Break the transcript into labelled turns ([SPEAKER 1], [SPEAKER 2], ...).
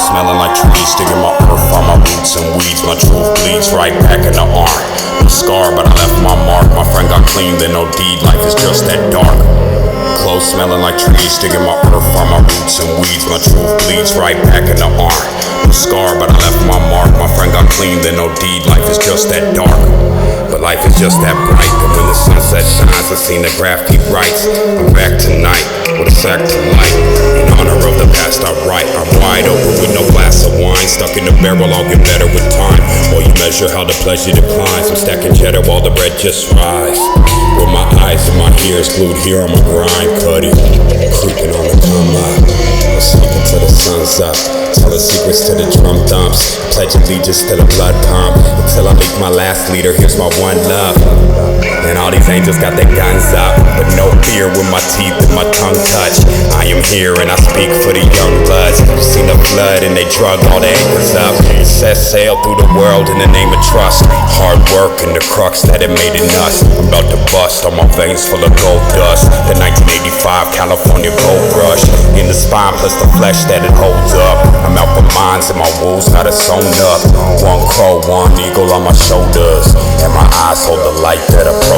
[SPEAKER 1] smelling like trees, digging my earth on my roots and weeds. My truth bleeds right back in the arm. I'm scarred, but I left my mark. My friend got clean, then no deed. Life is just that dark. Clothes smelling like trees, digging my earth on my roots and weeds. My truth bleeds right back in the arm. I'm scarred, but I left my mark. My friend got clean, then no deed. Life is just that dark. But life is just that bright. And when the sunset shines, I seen the graph keep writes. I'm back tonight with a sack to light. In honor of the past I write. I'm wide open with no glass of wine. Stuck in the barrel, I'll get better with time. While you measure how the pleasure declines. I'm stacking cheddar while the bread just rise. With my eyes and my ears glued here on my grind. Cuddy, creeping on the come up. I'm sleeping till the sun's up. Telling secrets to the drum dumps. Pledge allegiance to the blood pump. Until I leak my last leader, here's my one love. And all these angels got their guns up, but no fear when my teeth and my tongue touch. I am here and I speak for the young bloods. You've seen the flood and they drug all the anchors up. Set sail through the world in the name of trust. Hard work and the crux that it made in us. I'm about to bust on my veins full of gold dust. The 1985 California gold rush. In the spine plus the flesh that it holds up. I'm out for mines and my wolves got it sewn up. One crow, one eagle on my shoulders. And my eyes hold the light that approaches.